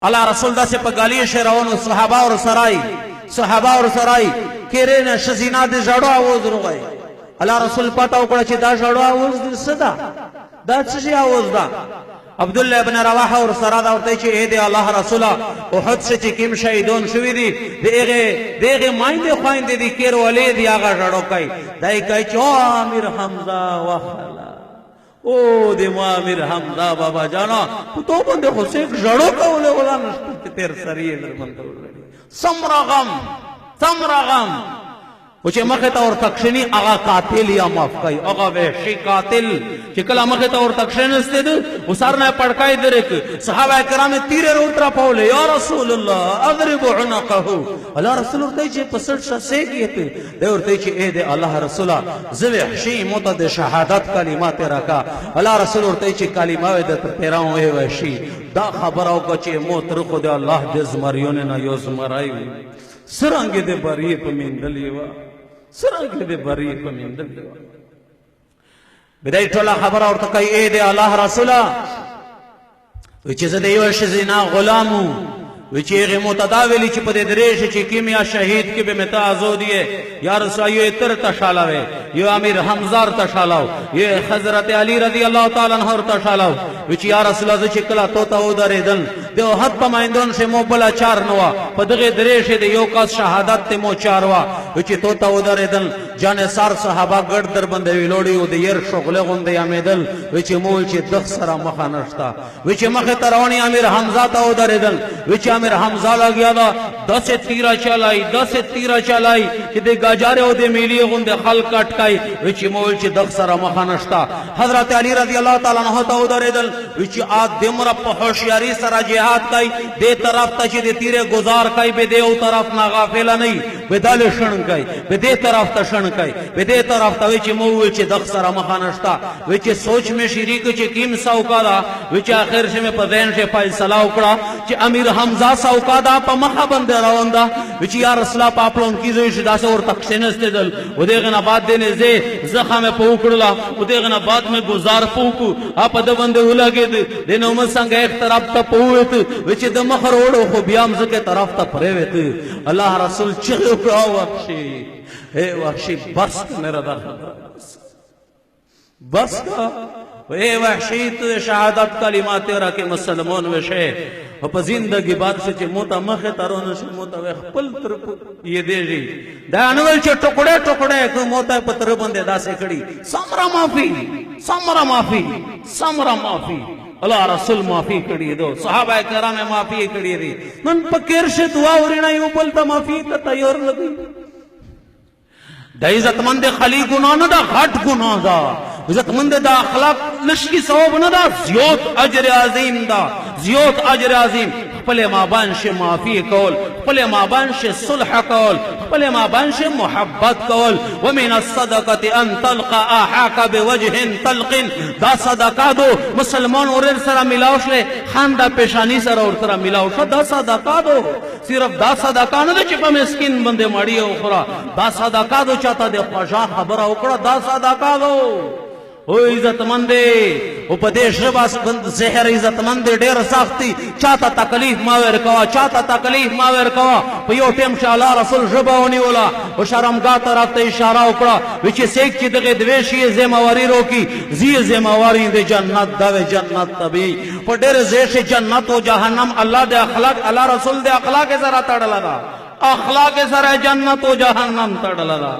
الله رسول دا سے پگالی شیرون صحابہ اور سرائی کیرے نا شزینا دے جڑو آواز رو گئے اللہ رسول پاتا اکڑا چی دا جڑو آواز دے صدا دا چشی آواز دا عبداللہ ابن رواحہ اور سرادا اور تیچی اے دے اللہ رسولہ احد سے چی کم شہیدون شوی دی دے غی مائن دے خواہن دے دی کیر ولی دی آگا جڑو کئی دائی کئی چی او آمیر حمزہ وخلا او دے مامر حمزہ بابا جانا تو بندے خود سے ایک جڑو کولے والا نشتے تیر سریے درمن کولے سمرا غم وچے مخیطا اور تکشنی اغا قاتل یا معاف کئی اغا وحشی قاتل چکل مخیطا اور تکشن استے دو اسارنا پڑکائی درک صحابہ کرام تیرے روترا پاولے یا رسول اللہ اضرب عنقہو اللہ رسول اور تیچے پسڑ شا سیکیتے دے اور تیچے اے دے اللہ رسولہ زو وحشی متد شہادت کلمات رکا اللہ رسول اور تیچے کلماوے دے تیراؤں اے وحشی دا خبراؤ کچے موت رکو دے اللہ دے زمریون نا یو زمرائی سرانگی دے باری پمیندلیوا سرانگی دے باری پمیندلیوا بدائی ٹولا خبر اور تکای اے دے اللہ رسولہ وچی زدے یو شزینا غلامو وچی اغی متداولی چی پدے دریش چی کیم یا شہید کی بے متعزو دیئے یا رسول یو اتر تشالاوے یو امیر حمزار تشالاو یہ حضرت علی رضی اللہ تعالیٰ عنہ تشالاو وچی یا رسول اللہ چکلا توتا او داری دن دیو حد پمائندون سے مو بلا چار نوا پدغی دریش دے یو کاس شہادت تے مو چاروا وچی توتا او داری دن جانے سار صحابہ گرد در بندے ویلوڑی او دے یر شغلے گندے امیدل وچی مول چی دخ سرا مخا نشتا وچی مخی ترونی امیر حمزہ تا او داری دن وچی امیر حمزہ لگیا دا 10 تیرہ چلائی کہ دے گاجارے او دے میلی گندے خل کٹکائی وچی مول چی دخ سرا مخا نشتا حضرت علی رضی اللہ تعالیٰ عنہ تا او داری دن وچی آد دمرا پہوشیاری سرا جہاد کئی دے طرف تا چی دے تیرے گزار کئی بے دے او طرف نا غافلہ نہیں بے دل شن کئی بے دے طرف تا شن کئی بے دے طرف تا وچی مووی چی دخ سرا مخانشتا وچی سوچ میں شریک چی کیم ساوکا دا وچی آخر سے میں پذین سے فیصلہ اکڑا چی امیر حمزہ ساوکا دا پا مخا بندے روان دا وچی یا رسول اللہ پاپلون کی زویش دا سے اور تکشنستے دل و دیغنا بعد دینے زے زخم میں پوکڑلا و دیغنا بعد میں گزار پوکو آپ دا بندے ہلا گے دے نومت سنگ ایک طرف تا پویت وچی دا مخر اوڑو خو بیامز کے طرف تا پریویت اللہ رسول چلو کرا وقشی اے وحشی بس کا میرا دا بس کا اے وحشی تو شہادت کلمات رکھے مسلمون وشے و پا زندگی بات سے چے موتا مخی ترون سے موتا ویخ پل ترپو یہ دے جی دانوال چے ٹکڑے کہ موتا پتر بندے دا سے کڑی سمرا معافی اللہ رسول معافی کڑی دو صحابہ کرام معافی کڑی دی من پکر سے دعا ورنہ یوں پلتا معافی تا تیار لگی دا عزت مند خلی گناہ نہ دا غٹ گناہ دا عزت مند دا اخلاق لشکی ثواب نہ دا زیوت اجر عظیم دا زیوت اجر عظیم پلے مابان سے معافی کول پلے مابان سے صلح کول پلے مابان سے محبت کول ومن الصدقت ان تلقى احاک بوجہ طلق دا صدقہ دو مسلمان اور سرا ملاوش لے خاندہ پیشانی سرا اور سرا ملاوش دا صدقہ دو صرف دا صدقہ نہ دے چپا مسکین بندے مڑی اخرى دا صدقہ دو چاہتا دے خوشا خبر اکڑا دا صدقہ دو او عزت مندے او پدیش رباس زہر عزت مندے دیر ساختی چاہتا تکلیف ماویر کوا پیو ٹیم شاہ اللہ رسول رباونی اولا او شرمگاہ طرف تا اشارہ اکڑا وچی سیک چی دغی دویشی زیمواری روکی زی زیمواری دے جنت دوے جنت تبی پا دیر زیش جنت و جہنم اللہ دے اخلاق اللہ رسول دے اخلاق ذرا تڑلا دا اخلاق ذرا جنت و جہنم تڑلا دا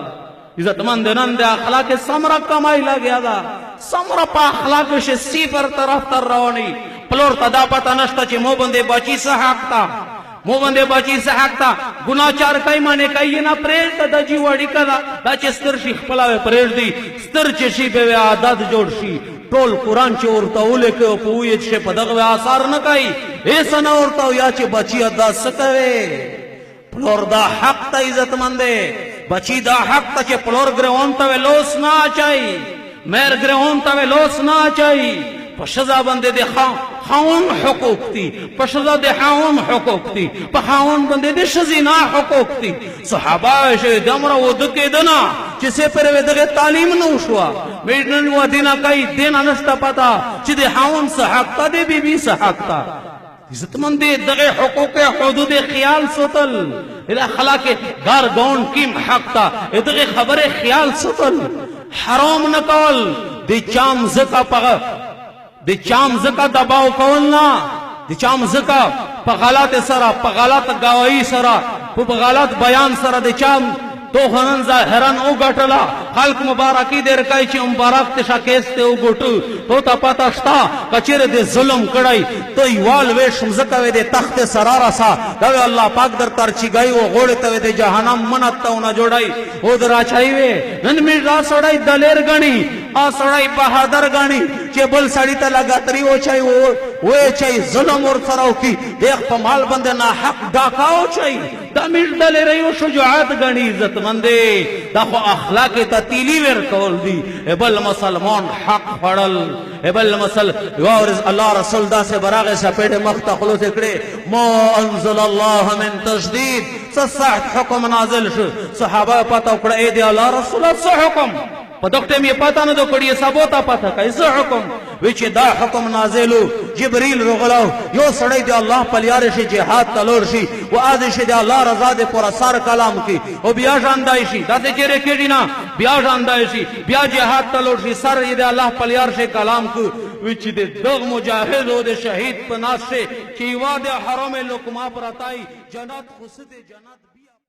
عزت مند نند اخلاق سمرہ کمائی لگیا دا سمرہ پا اخلاق سے سیفر طرف تر روانی پلور تدا پتا نشتا چی مو بندے بچی سحاکتا گناہ چار کئی مانے کئی نا پریز دا جی وڑی کدا دا چی ستر شیخ پلاوے پریز دی ستر چی شی پہ وے عادت جوڑ شی ٹول قرآن چی اورتا اولے کے پویت شے پدغوے آثار نکائی ایسا نا اورتا یا چی بچی ادا سکوے پلور دا حق تا عزت مندے بچی دا حق تا چے پلور گرہون تاوے لوس نہ چاہی میر گرہون تاوے لوس نہ چاہی پشزا بندے دے خاون حقوق تی پشزا دے خاون حقوق تی پخاون بندے دے شزینا حقوق تی صحابہ شے دمرا وہ دکے دنا چسے پر وے دگے تعلیم نوشوا میڈن وہ دینا کئی دینا نشتا پتا چی دے خاون سحقتا دے بی بی سحقتا عزتمند دغه حقوق حدود خیال ساتل ال اخلاق غار گون کیم حق تا دغه خبره خیال ساتل حرام نکول د چام زکا پغه د چام زکا دباو کول نه د چام زکا په غلط سره په غلط گواہی سره په غلط بیان سره د چام تو خنن ظاهرن او غټلا خلق مبارکی در کای چې مبارک ته شاکسته او غټو تو تا پتا شتا کچره د ظلم کړای تو یوال وې شمزکه وې د تخت سرارا سا دا الله پاک در ترچی گئی او غوړ ته د جهنم منتهونه جوړای او درا چای وې نن می را سړای دلیر غنی ا سړای بہادر غنی چې بل سړی ته لګاتري او چای وې چای ظلم ور سره کی دیخ په مال باندې نه حق ډاکاو چای دا می دلیر یو شجاعت غنی عزت مندے دا خو اخلاق تتیلی ور کول دی بل مسلمان حق پڑل بل مسل وارز اللہ رسول دا سے براغ سپیٹ مخت خلوص اکڑے ما انزل اللہ من تجدید سسحت حکم نازل شو صحابہ پتا اکڑا اے دی اللہ رسول سا حکم پدوکتے میں پتا نہ دو کڑی سبوتا پتا کیسا حکم وچ دا حکم نازلو جبریل رغلاو یو سڑی دی اللہ پلیار شی جہاد تلور شی و آدھ شی دی اللہ رضا دی پورا سار کلام کی و بیا جاندائی شی دا سے چیرے کیڑی نا بیا جاندائی شی بیا جہاد تلور شی سر دی اللہ پلیار شی کلام کو وچ دی دغ مجاہد و دی شہید پناس شی چیوا دی حرم لکما پراتائی جنات خسد جنات